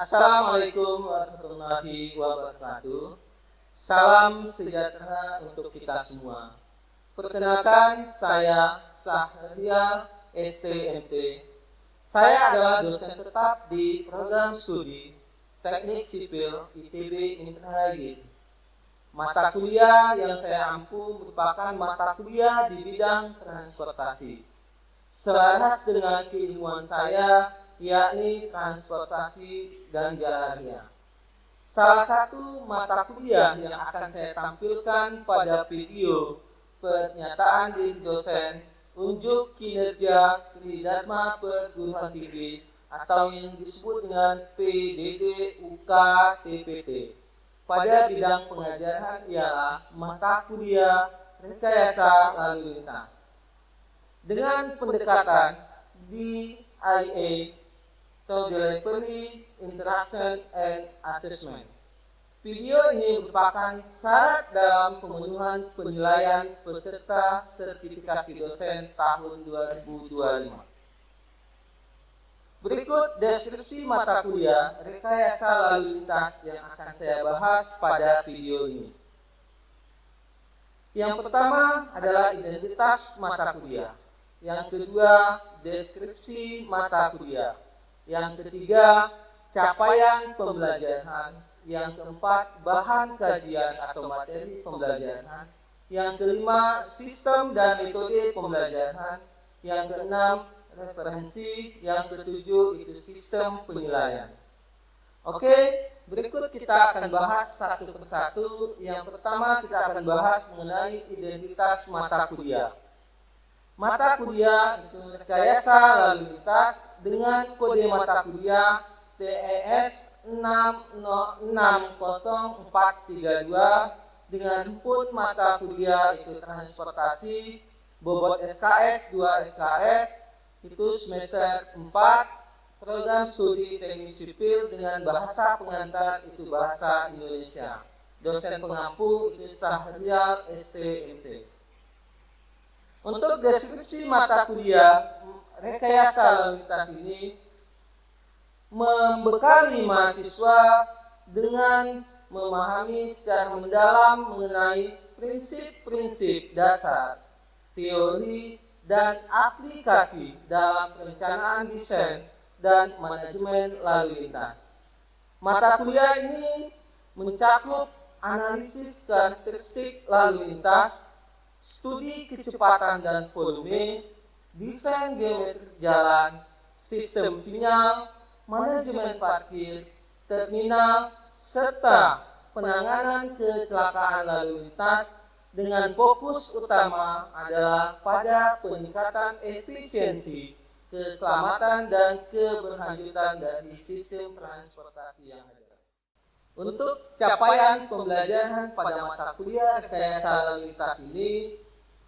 Assalamualaikum warahmatullahi wabarakatuh. Salam sejahtera untuk kita semua. Perkenalkan, saya Sahrial STMT. Saya adalah dosen tetap di program studi Teknik Sipil ITB Indragiri. Mata kuliah yang saya ampu merupakan mata kuliah di bidang transportasi. Selaras dengan keilmuan saya, yakni transportasi dan jalanan. Salah satu mata kuliah yang akan saya tampilkan pada video pernyataan diri dosen unjuk kinerja Tridharma Perguruan Tinggi atau yang disebut dengan PDD UK TPT. Pada bidang pengajaran ialah mata kuliah rekayasa lalu lintas. Dengan pendekatan DIA atau Delivery, Interaction, and Assessment. Video ini merupakan syarat dalam pemenuhan penilaian peserta sertifikasi dosen tahun 2025. Berikut deskripsi mata kuliah rekayasa lalu lintas yang akan saya bahas pada video ini. Yang pertama adalah identitas mata kuliah. Yang kedua, deskripsi mata kuliah. Yang ketiga, capaian pembelajaran. Yang keempat, bahan kajian atau materi pembelajaran. Yang kelima, sistem dan metode pembelajaran. Yang keenam, referensi. Yang ketujuh, itu sistem penilaian. Oke, berikut kita akan bahas satu persatu. Yang pertama, kita akan bahas mengenai identitas mata kuliah. Mata kuliah itu rekayasa lalu lintas dengan kode mata kuliah TES 606432 dengan pun mata kuliah itu transportasi, bobot SKS 2 SKS, itu semester 4, program studi teknik sipil dengan bahasa pengantar itu bahasa Indonesia. Dosen pengampu itu Sahrial STMT. Untuk deskripsi mata kuliah rekayasa lalu lintas ini membekali mahasiswa dengan memahami secara mendalam mengenai prinsip-prinsip dasar, teori, dan aplikasi dalam perencanaan desain dan manajemen lalu lintas. Mata kuliah ini mencakup analisis karakteristik lalu lintas, studi kecepatan dan volume, desain geometri jalan, sistem sinyal, manajemen parkir, terminal, serta penanganan kecelakaan lalu lintas dengan fokus utama adalah pada peningkatan efisiensi, keselamatan, dan keberlanjutan dari sistem transportasi yang ada. Untuk capaian pembelajaran pada mata kuliah rekayasa lalu lintas ini,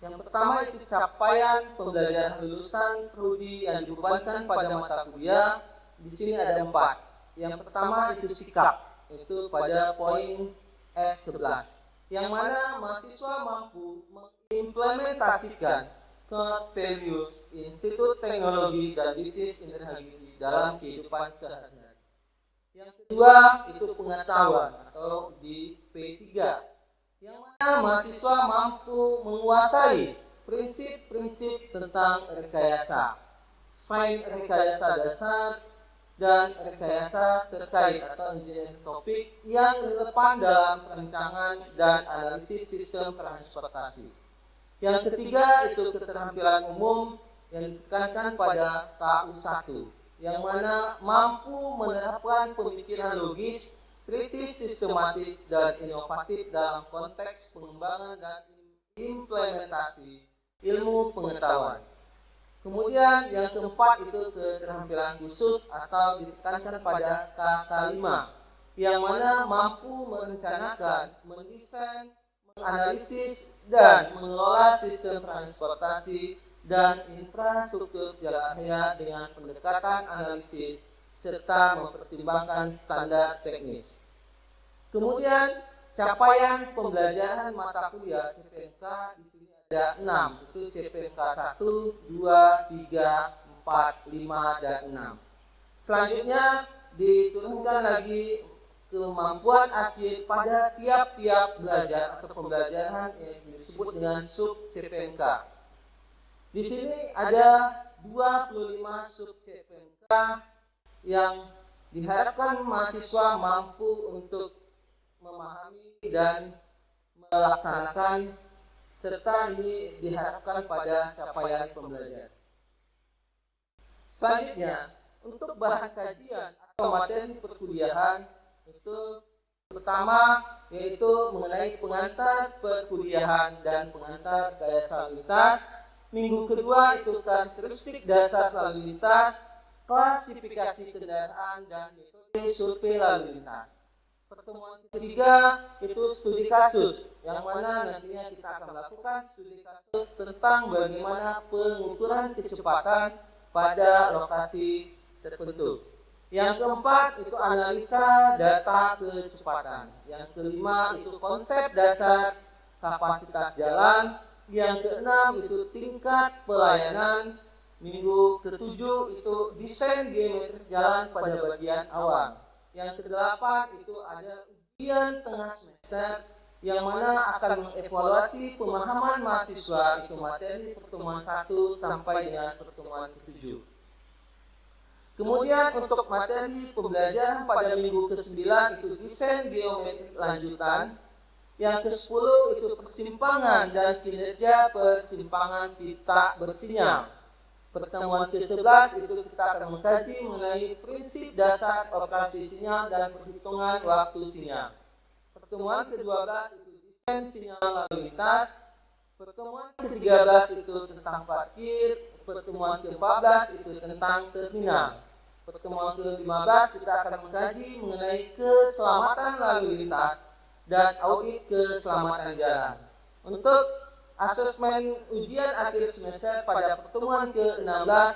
yang pertama itu capaian pembelajaran lulusan prodi yang dibebankan pada mata kuliah. Di sini ada 4. Yang pertama itu sikap, itu pada poin S11, yang mana mahasiswa mampu mengimplementasikan Cornelius Institut Teknologi dan Bisnis Indragiri dalam kehidupan sehari-hari. Yang kedua itu pengetahuan atau di P3, yang mana mahasiswa mampu menguasai prinsip-prinsip tentang rekayasa, sains rekayasa dasar, dan rekayasa terkait atau engineering topik yang relevan dalam perencanaan dan analisis sistem transportasi. Yang ketiga itu keterampilan umum yang ditekankan pada KU1, yang mana mampu menerapkan pemikiran logis, kritis, sistematis, dan inovatif dalam konteks pengembangan dan implementasi ilmu pengetahuan. Kemudian yang keempat itu keterampilan khusus atau ditekankan pada KK5, yang mana mampu merencanakan, mendesain, menganalisis, dan mengelola sistem transportasi dan infrastruktur jalan raya dengan pendekatan analisis serta mempertimbangkan standar teknis. Kemudian capaian pembelajaran mata kuliah CPNK di sini ada 6, itu CPNK 1, 2, 3, 4, 5, dan 6. Selanjutnya diturunkan lagi kemampuan akhir pada tiap-tiap belajar atau pembelajaran yang disebut dengan sub CPNK. Di sini ada 25 sub CPNK yang diharapkan mahasiswa mampu untuk memahami dan melaksanakan, serta ini diharapkan pada capaian pembelajaran. Selanjutnya, untuk bahan kajian atau materi perkuliahan itu pertama yaitu mengenai pengantar perkuliahan dan pengantar gaya lalu lintas. Minggu kedua itu karakteristik dasar lalu lintas, klasifikasi kendaraan, dan metode survei lalu lintas. Pertemuan ketiga itu studi kasus, yang mana nantinya kita akan melakukan studi kasus tentang bagaimana pengukuran kecepatan pada lokasi tertentu. Yang keempat itu analisa data kecepatan. Yang kelima itu konsep dasar kapasitas jalan. Yang keenam itu tingkat pelayanan. Minggu ketujuh itu desain geometri jalan pada bagian awal. Yang kedelapan itu ada ujian tengah semester, yang mana akan mengevaluasi pemahaman mahasiswa itu materi pertemuan 1 sampai dengan pertemuan ke-7. Kemudian untuk materi pembelajaran pada minggu ke-9 itu desain geometri lanjutan. Yang ke-10 itu persimpangan dan kinerja persimpangan titak bersinyal. Pertemuan ke-11 itu kita akan mengkaji mengenai prinsip dasar operasi sinyal dan perhitungan waktu sinyal. Pertemuan ke-12 itu desain sinyal lalu lintas. Pertemuan ke-13 itu tentang parkir. Pertemuan ke-14 itu tentang terminal. Pertemuan ke-15 kita akan mengkaji mengenai keselamatan lalu lintas dan audit keselamatan jalan. Untuk asesmen ujian akhir semester pada pertemuan ke-16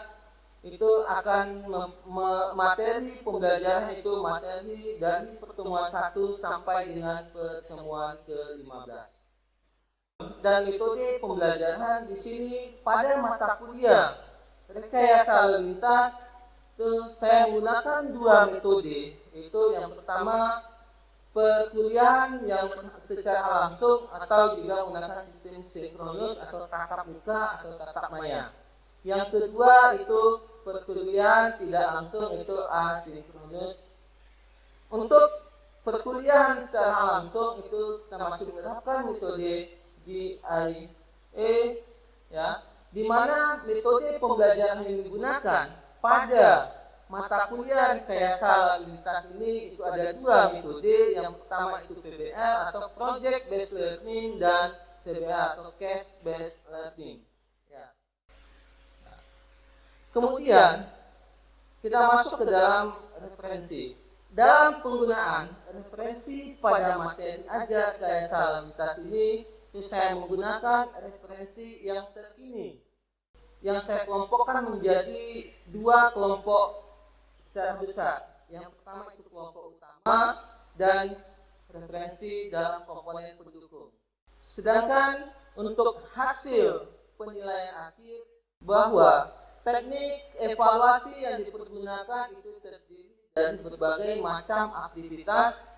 itu akan materi pembelajaran itu materi dari pertemuan 1 sampai dengan pertemuan ke-15. Dan metode pembelajaran di sini pada mata kuliah rekayasa lalu lintas itu saya menggunakan 2 metode. Itu yang pertama perkuliahan yang secara langsung atau juga menggunakan sistem sinkronus atau tatap muka atau tatap maya. Yang kedua itu perkuliahan tidak langsung, itu asinkronus. Untuk perkuliahan secara langsung itu termasuk menerapkan metode DIE, ya, di mana metode pembelajaran yang digunakan pada mata kuliah rekayasa lalu lintas ini itu ada 2 metode. Yang pertama itu PBL atau Project Based Learning dan CBL atau Case Based Learning. Ya. Kemudian kita masuk ke dalam referensi. Dalam penggunaan referensi pada materi ajar rekayasa lalu lintas ini, itu saya menggunakan referensi yang terkini, yang saya kelompokkan menjadi 2 kelompok secara besar. Yang pertama itu kelompok utama dan referensi dalam komponen pendukung. Sedangkan untuk hasil penilaian akhir, bahwa teknik evaluasi yang dipergunakan itu terdiri dari berbagai macam aktivitas,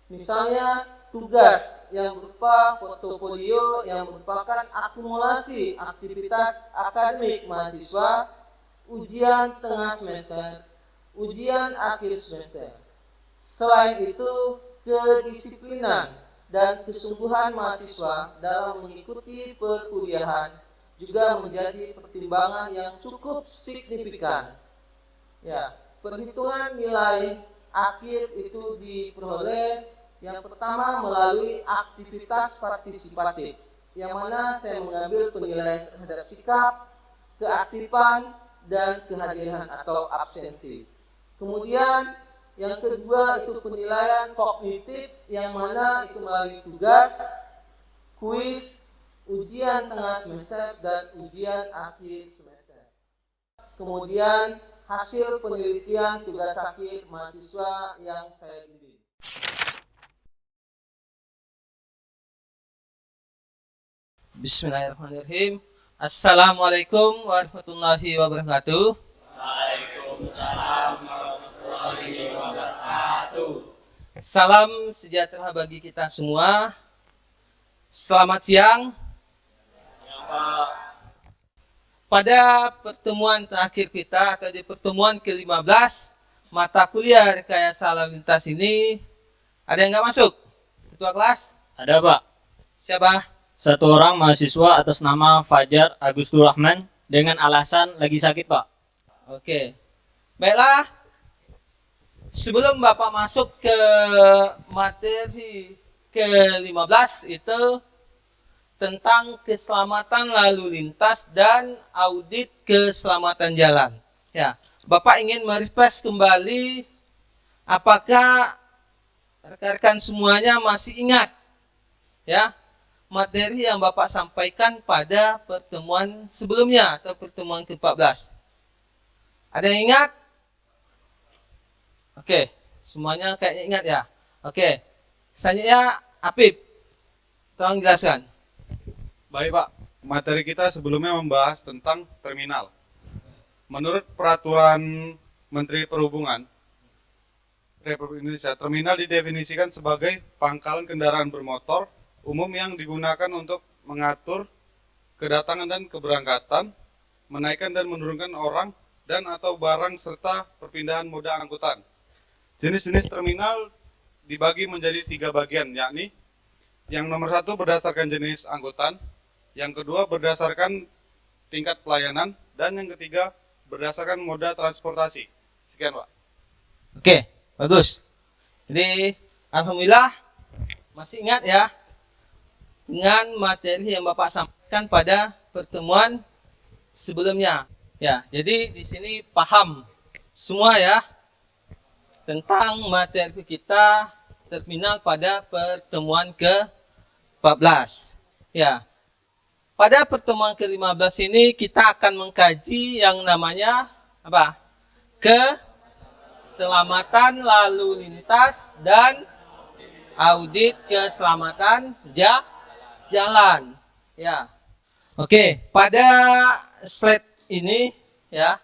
misalnya tugas yang berupa portofolio yang merupakan akumulasi aktivitas akademik mahasiswa, ujian tengah semester, ujian akhir semester. Selain itu, kedisiplinan dan kesungguhan mahasiswa dalam mengikuti perkuliahan juga menjadi pertimbangan yang cukup signifikan. Ya, perhitungan nilai akhir itu diperoleh yang pertama melalui aktivitas partisipatif, yang mana saya mengambil penilaian terhadap sikap, keaktifan, dan kehadiran atau absensi. Kemudian yang kedua itu penilaian kognitif, yang mana itu melalui tugas, kuis, ujian tengah semester, dan ujian akhir semester. Kemudian hasil penelitian tugas akhir mahasiswa yang saya bimbing. Bismillahirrahmanirrahim. Assalamualaikum warahmatullahi wabarakatuh. Waalaikumsalam warahmatullahi wabarakatuh. Salam sejahtera bagi kita semua. Selamat siang. Pada pertemuan terakhir kita atau di pertemuan ke-15 mata kuliah rekayasa lalu lintas ini, ada yang nggak masuk? Ketua kelas? Ada, Pak. Siapa? Satu orang mahasiswa atas nama Fajar Agustus Rahman dengan alasan lagi sakit, Pak. Oke. Baiklah. Sebelum Bapak masuk ke materi ke-15 itu tentang keselamatan lalu lintas dan audit keselamatan jalan. Ya, Bapak ingin merefresh kembali apakah rekan-rekan semuanya masih ingat ya materi yang Bapak sampaikan pada pertemuan sebelumnya atau pertemuan ke-14. Ada yang ingat? Oke, semuanya kayaknya ingat ya. Oke, selanjutnya Apip, tolong jelaskan. Baik Pak, materi kita sebelumnya membahas tentang terminal. Menurut peraturan Menteri Perhubungan Republik Indonesia, terminal didefinisikan sebagai pangkalan kendaraan bermotor umum yang digunakan untuk mengatur kedatangan dan keberangkatan, menaikkan dan menurunkan orang dan atau barang serta perpindahan moda angkutan. Jenis-jenis terminal dibagi menjadi 3 bagian, yakni yang nomor 1 berdasarkan jenis angkutan, yang kedua berdasarkan tingkat pelayanan, dan yang ketiga berdasarkan moda transportasi. Sekian Pak. Oke, bagus. Jadi, alhamdulillah masih ingat ya dengan materi yang Bapak sampaikan pada pertemuan sebelumnya. Ya, jadi di sini paham semua ya tentang materi kita terminal pada pertemuan ke-14. Ya. Pada pertemuan ke-15 ini kita akan mengkaji yang namanya apa? Keselamatan lalu lintas dan audit keselamatan jalan. Ya. Oke, pada slide ini ya.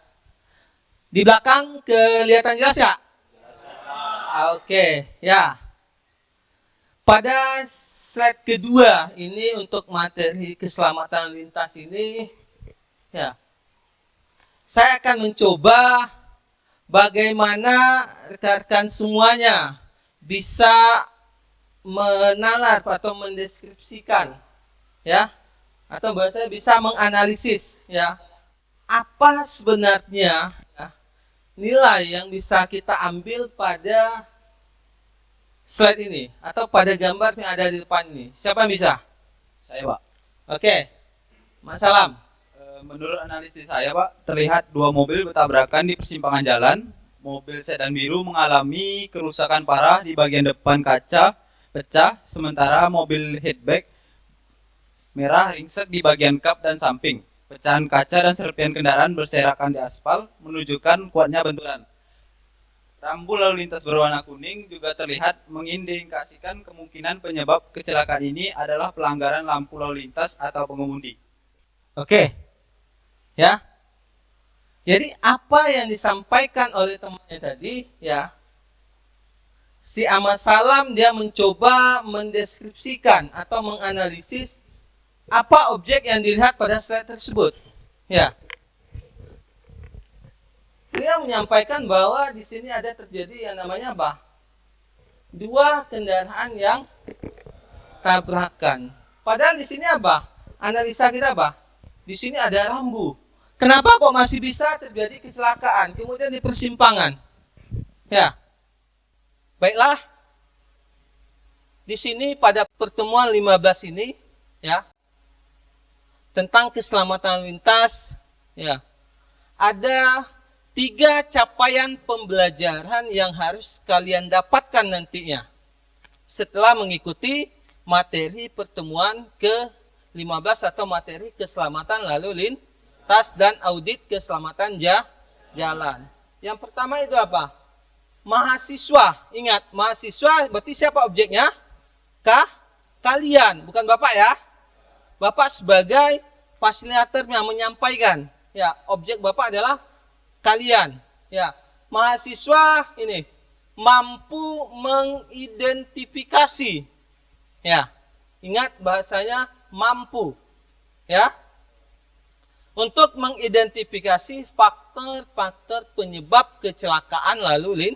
Di belakang kelihatan jelas ya? Oke, ya. Pada slide kedua ini untuk materi keselamatan lintas ini, ya, saya akan mencoba bagaimana rekan-rekan semuanya bisa menalar atau mendeskripsikan, ya, atau bahasanya bisa menganalisis, ya, apa sebenarnya nilai yang bisa kita ambil pada slide ini atau pada gambar yang ada di depan ini. Siapa yang bisa? Saya, Pak. Oke. Mas Salam. Menurut analisis saya, Pak, terlihat 2 mobil bertabrakan di persimpangan jalan. Mobil sedan biru mengalami kerusakan parah di bagian depan kaca pecah, sementara mobil hatchback merah ringsek di bagian kap dan samping. Pecahan kaca dan serpihan kendaraan berserakan di aspal menunjukkan kuatnya benturan. Rambu lalu lintas berwarna kuning juga terlihat mengindikasikan kemungkinan penyebab kecelakaan ini adalah pelanggaran lampu lalu lintas atau pengemudi. Oke. Ya. Jadi apa yang disampaikan oleh temannya tadi, ya. Si Ahmad Salam dia mencoba mendeskripsikan atau menganalisis apa objek yang dilihat pada slide tersebut. Ya. Dia menyampaikan bahwa di sini ada terjadi yang namanya apa? 2 kendaraan yang tabrakan. Padahal di sini apa? Analisa kita apa? Di sini ada rambu. Kenapa kok masih bisa terjadi kecelakaan kemudian di persimpangan? Ya. Baiklah. Di sini pada pertemuan 15 ini, ya, tentang keselamatan lintas, ya, ada 3 capaian pembelajaran yang harus kalian dapatkan nantinya setelah mengikuti materi pertemuan ke-15 atau materi keselamatan lalu lintas dan audit keselamatan jalan. Yang pertama itu apa? Mahasiswa. Ingat, mahasiswa berarti siapa objeknya? Kalian, bukan Bapak ya. Bapak sebagai fasilitator yang menyampaikan. Ya, objek Bapak adalah kalian. Ya, mahasiswa ini mampu mengidentifikasi. Ya, ingat bahasanya mampu. Ya, untuk mengidentifikasi faktor-faktor penyebab kecelakaan lalu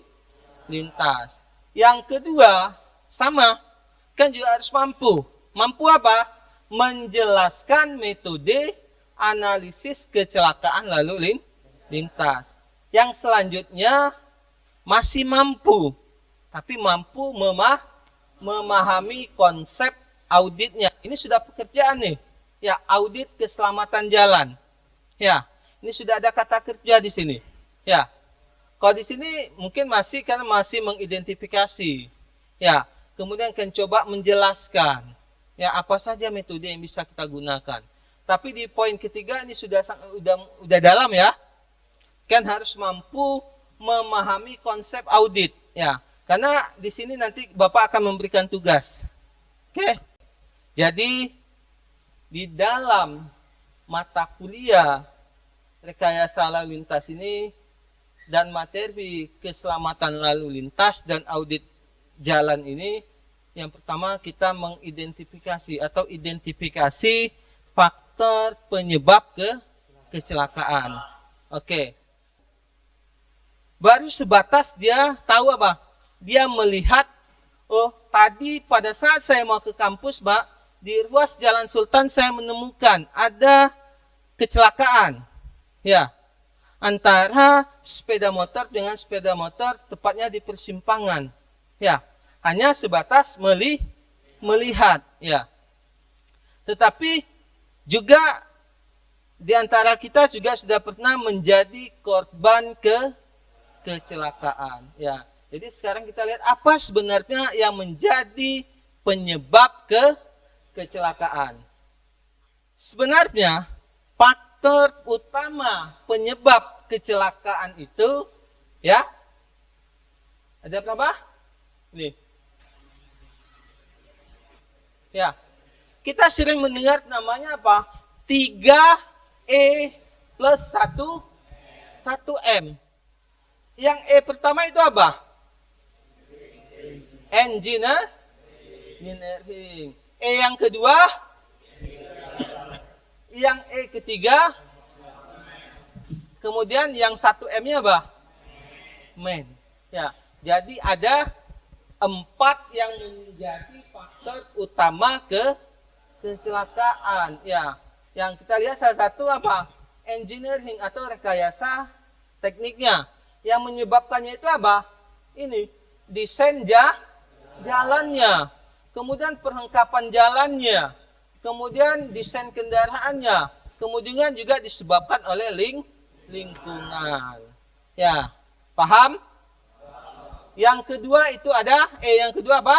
lintas. Yang kedua, sama, kan juga harus mampu. Mampu apa? Menjelaskan metode analisis kecelakaan lalu lintas. Yang selanjutnya masih mampu, tapi mampu memahami konsep auditnya. Ini sudah pekerjaan nih. Ya, audit keselamatan jalan. Ya, ini sudah ada kata kerja di sini. Ya, kalau di sini mungkin masih karena masih mengidentifikasi. Ya, kemudian akan coba menjelaskan. Ya, apa saja metode yang bisa kita gunakan. Tapi di poin ketiga ini sudah dalam ya. Kan harus mampu memahami konsep audit. Ya, karena di sini nanti Bapak akan memberikan tugas. Oke. Jadi di dalam mata kuliah rekayasa lalu lintas ini dan materi keselamatan lalu lintas dan audit jalan ini, yang pertama kita mengidentifikasi atau identifikasi faktor penyebab kecelakaan. Oke. Baru sebatas dia tahu apa? Dia melihat, oh tadi pada saat saya mau ke kampus, Pak, di ruas Jalan Sultan saya menemukan ada kecelakaan. Ya, antara sepeda motor dengan sepeda motor, tepatnya di persimpangan. Ya, hanya sebatas melihat. Ya, tetapi juga di antara kita juga sudah pernah menjadi korban kecelakaan. Ya, jadi sekarang kita lihat apa sebenarnya yang menjadi penyebab kecelakaan. Sebenarnya faktor utama penyebab kecelakaan itu, ya, ada berapa? Nih. Ya, kita sering mendengar namanya apa? 3E plus 1M. Yang E pertama itu apa? Engineering. E yang kedua? Yang E ketiga? Kemudian yang 1M-nya apa? Man. Ya, jadi ada 4 yang menjadi faktor utama kecelakaan. Ya, yang kita lihat salah satu apa? Engineering atau rekayasa tekniknya. Yang menyebabkannya itu apa? Ini, desain jalannya, kemudian perlengkapan jalannya, kemudian desain kendaraannya, kemudian juga disebabkan oleh lingkungan. Ya, paham? Yang kedua itu ada yang kedua apa?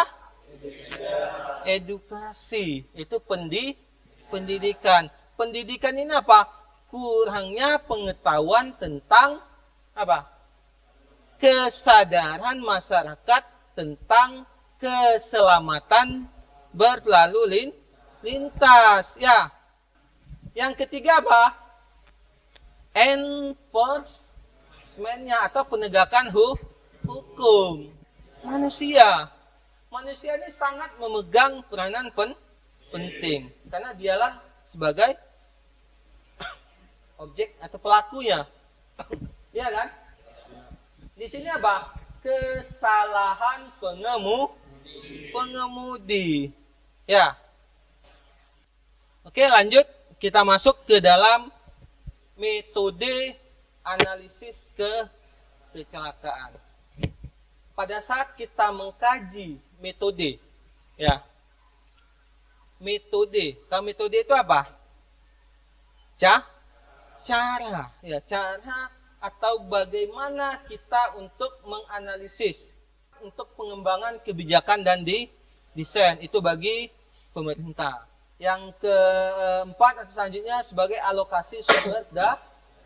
Edukasi. Itu pendidikan. Pendidikan ini apa? Kurangnya pengetahuan tentang apa? Kesadaran masyarakat tentang keselamatan berlalu lintas. Ya. Yang ketiga apa? Enforcement-nya atau penegakan hukum. Manusia ini sangat memegang peranan penting karena dialah sebagai objek atau pelakunya. Ya kan? Di sini apa? Kesalahan pengemudi. Ya. Oke, lanjut. Kita masuk ke dalam metode analisis kecelakaan. Pada saat kita mengkaji metode, ya. Metode. Kalau metode itu apa? Cara, ya, cara atau bagaimana kita untuk menganalisis untuk pengembangan kebijakan dan desain itu bagi pemerintah. Yang keempat atau selanjutnya sebagai alokasi sumber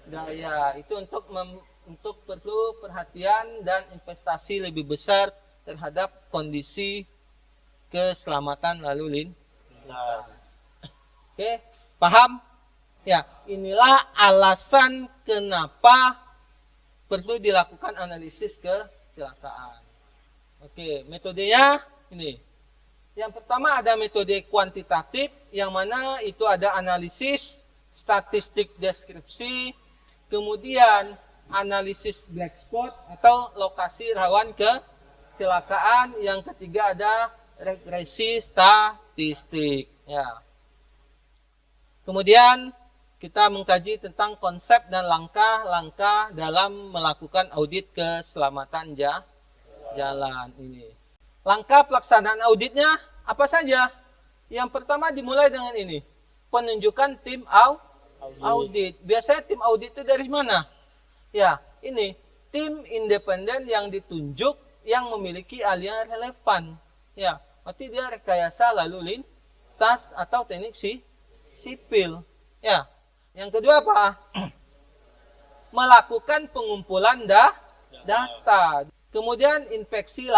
daya itu untuk perlu perhatian dan investasi lebih besar terhadap kondisi keselamatan lalu lintas. Oke, paham? Ya, inilah alasan kenapa perlu dilakukan analisis kecelakaan. Oke, metodenya ini. Yang pertama ada metode kuantitatif, yang mana itu ada analisis, statistik deskripsi, kemudian analisis black spot atau lokasi rawan kecelakaan. Yang ketiga ada regresi statistik. Ya. Kemudian kita mengkaji tentang konsep dan langkah-langkah dalam melakukan audit keselamatan jalan ini. Langkah pelaksanaan auditnya apa saja? Yang pertama dimulai dengan ini, penunjukan tim audit. Biasanya tim audit itu dari mana? Ya, ini tim independen yang ditunjuk yang memiliki ahlinya relevan. Ya, berarti dia rekayasa lalu lintas atau teknik sipil. Ya, yang kedua apa? Melakukan pengumpulan data. Kemudian inspeksi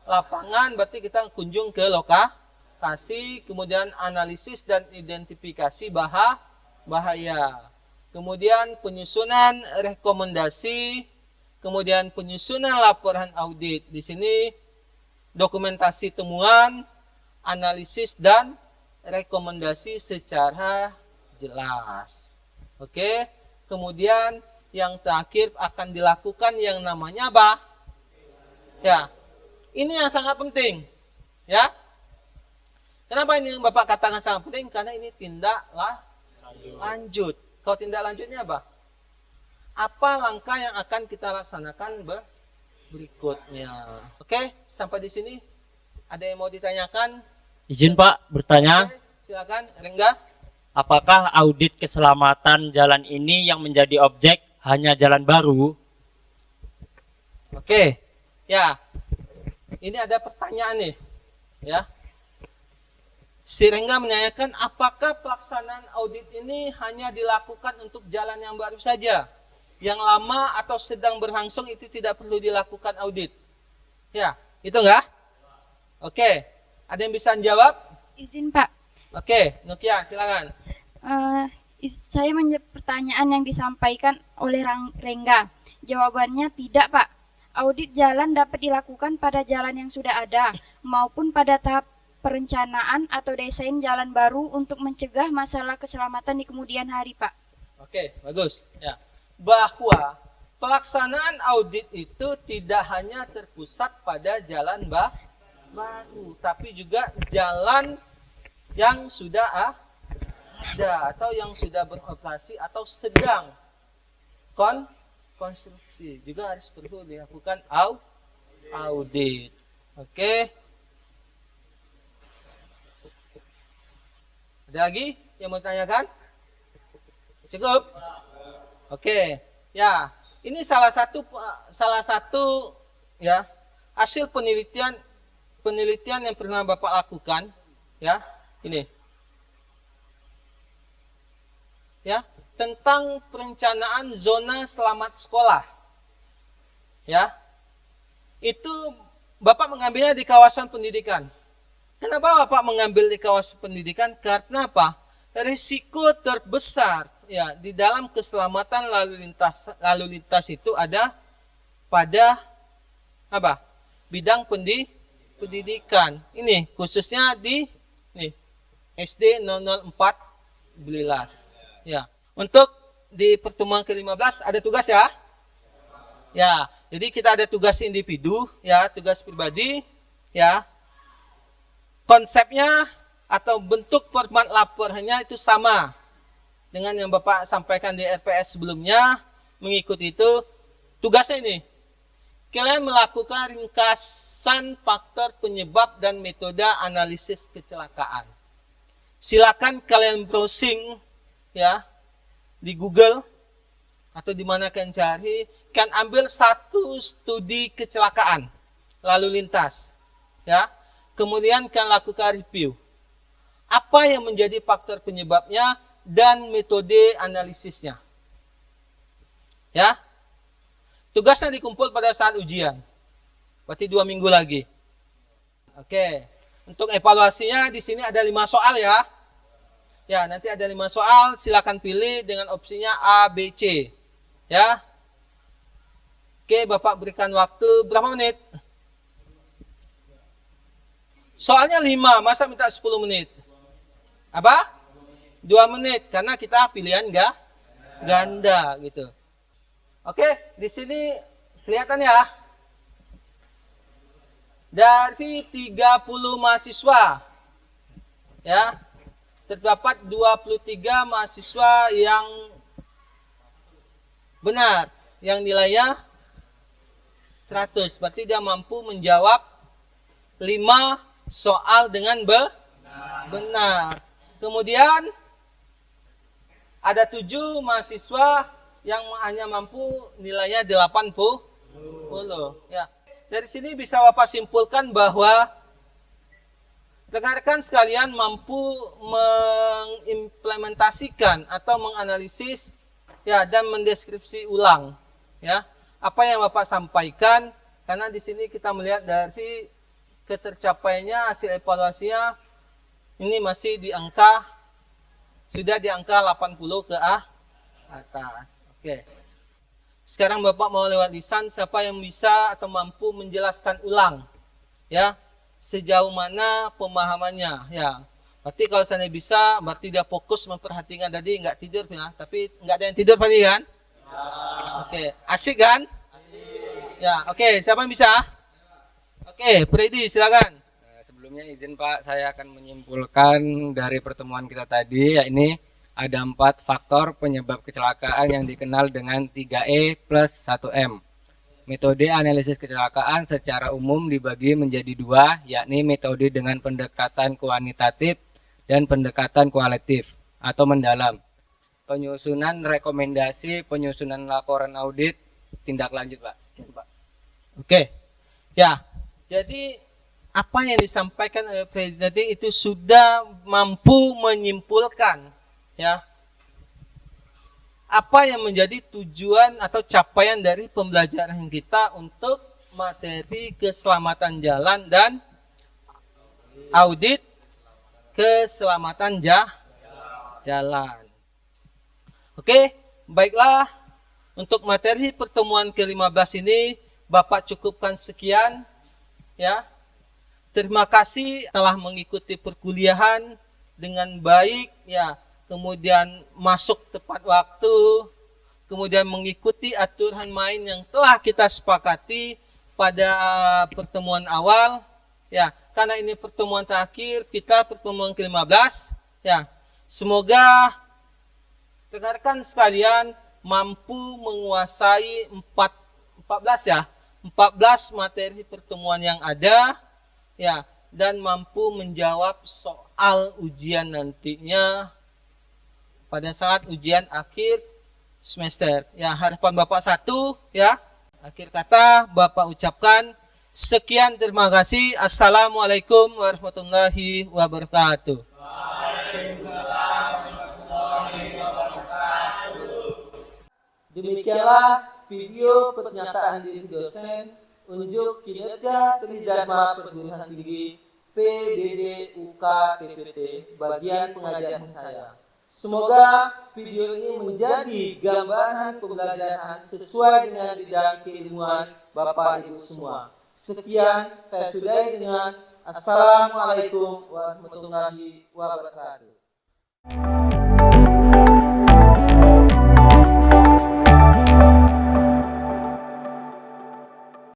lapangan, berarti kita kunjung ke lokasi, kemudian analisis dan identifikasi bahaya. Kemudian penyusunan rekomendasi, kemudian penyusunan laporan audit. Di sini dokumentasi temuan, analisis dan rekomendasi secara jelas. Oke. Kemudian yang terakhir akan dilakukan yang namanya apa? Ya. Ini yang sangat penting. Ya. Kenapa ini yang Bapak katakan sangat penting? Karena ini tindak lanjut. Kalau tindak lanjutnya apa? Apa langkah yang akan kita laksanakan berikutnya? Oke, sampai di sini. Ada yang mau ditanyakan? Izin Pak bertanya, Oke, silakan, Rengga. apakah audit keselamatan jalan ini yang menjadi objek hanya jalan baru? Oke, ya. Ini ada pertanyaan nih, ya. Si Rengga menanyakan apakah pelaksanaan audit ini hanya dilakukan untuk jalan yang baru saja, yang lama atau sedang berlangsung itu tidak perlu dilakukan audit. Ya, itu enggak? Oke, ada yang bisa menjawab? Izin Pak, Oke, Nokia silakan. Saya pertanyaan yang disampaikan oleh Rengga. Jawabannya tidak Pak. Audit jalan dapat dilakukan pada jalan yang sudah ada maupun pada tahap perencanaan atau desain jalan baru untuk mencegah masalah keselamatan di kemudian hari Pak. Oke, bagus. Ya. Bahwa pelaksanaan audit itu tidak hanya terpusat pada jalan baru, tapi juga jalan yang sudah ada atau yang sudah beroperasi atau sedang konstruksi juga harus perlu dilakukan audit. Oke. Ada lagi yang mau tanyakan? Cukup? Oke. Ya, ini salah satu ya hasil penelitian yang pernah Bapak lakukan, ya. Ini. Ya, tentang perencanaan zona selamat sekolah. Ya. Itu Bapak mengambilnya di kawasan pendidikan. Kenapa Bapak mengambil di kawasan pendidikan? Karena apa? Risiko terbesar ya di dalam keselamatan lalu lintas itu ada pada apa? Bidang pendidikan. Ini khususnya di SD 004 Belilas. Ya. Untuk di pertemuan ke-15 ada tugas ya? Ya, jadi kita ada tugas individu ya, tugas pribadi ya. Konsepnya atau bentuk format laporannya itu sama dengan yang Bapak sampaikan di RPS sebelumnya. Mengikuti itu, tugasnya ini. Kalian melakukan ringkasan faktor penyebab dan metode analisis kecelakaan. Silakan kalian browsing ya di Google atau di mana kalian cari, kan ambil satu studi kecelakaan lalu lintas ya. Kemudian kan lakukan review. Apa yang menjadi faktor penyebabnya dan metode analisisnya. Ya. Tugasnya dikumpul pada saat ujian. Berarti 2 minggu lagi. Oke. Untuk evaluasinya di sini ada 5 soal ya. Ya, nanti ada 5 soal, silakan pilih dengan opsinya A, B, C. Ya. Oke, Bapak berikan waktu berapa menit? Soalnya 5, masa minta 10 menit? Apa? 2 menit, karena kita pilihan ganda gitu. Oke, di sini kelihatan ya. Dari 30 mahasiswa, ya, terdapat 23 mahasiswa yang benar, yang nilainya 100. Berarti dia mampu menjawab 5 soal dengan benar. Kemudian ada 7 mahasiswa yang hanya mampu nilainya 80. Ya. Dari sini bisa Bapak simpulkan bahwa rekan-rekan sekalian mampu mengimplementasikan atau menganalisis ya dan mendeskripsi ulang ya apa yang Bapak sampaikan, karena di sini kita melihat dari ketercapaiannya hasil evaluasinya ini masih sudah di angka 80 ke atas. Oke. Sekarang Bapak mau lewat lisan, siapa yang bisa atau mampu menjelaskan ulang ya sejauh mana pemahamannya ya. Berarti kalau saya bisa, berarti dia fokus memperhatikan tadi, nggak tidur ya. Tapi nggak ada yang tidur tadi kan? Oke, asik kan? Ya, oke, siapa yang bisa? Oke, Freddy silakan. Sebelumnya izin Pak, saya akan menyimpulkan dari pertemuan kita tadi, yakni ada 4 faktor penyebab kecelakaan yang dikenal dengan 3E plus 1M. Metode analisis kecelakaan secara umum dibagi menjadi 2, yakni metode dengan pendekatan kuantitatif dan pendekatan kualitatif atau mendalam. Penyusunan rekomendasi, penyusunan laporan audit, tindak lanjut Pak. Sekian, Pak. Oke, ya, jadi apa yang disampaikan oleh Freddy tadi itu sudah mampu menyimpulkan ya apa yang menjadi tujuan atau capaian dari pembelajaran kita untuk materi keselamatan jalan dan audit keselamatan jalan. Oke, baiklah, untuk materi pertemuan ke-15 ini Bapak cukupkan sekian ya. Terima kasih telah mengikuti perkuliahan dengan baik ya. Kemudian masuk tepat waktu, kemudian mengikuti aturan main yang telah kita sepakati pada pertemuan awal ya, karena ini pertemuan terakhir kita, pertemuan ke-15 ya. Semoga rekan-rekan sekalian mampu menguasai 14 materi pertemuan yang ada ya, dan mampu menjawab soal ujian nantinya pada saat ujian akhir semester. Ya, harapan Bapak satu ya. Akhir kata Bapak ucapkan sekian, terima kasih. Assalamualaikum warahmatullahi wabarakatuh. Demikianlah video pernyataan diri dosen unjuk kinerja Tridharma Perguruan Tinggi PDD UK TPT bagian pengajaran saya. Semoga video ini menjadi gambaran pembelajaran sesuai dengan bidang keilmuan Bapak Ibu semua. Sekian, saya sudahi dengan Assalamualaikum warahmatullahi wabarakatuh.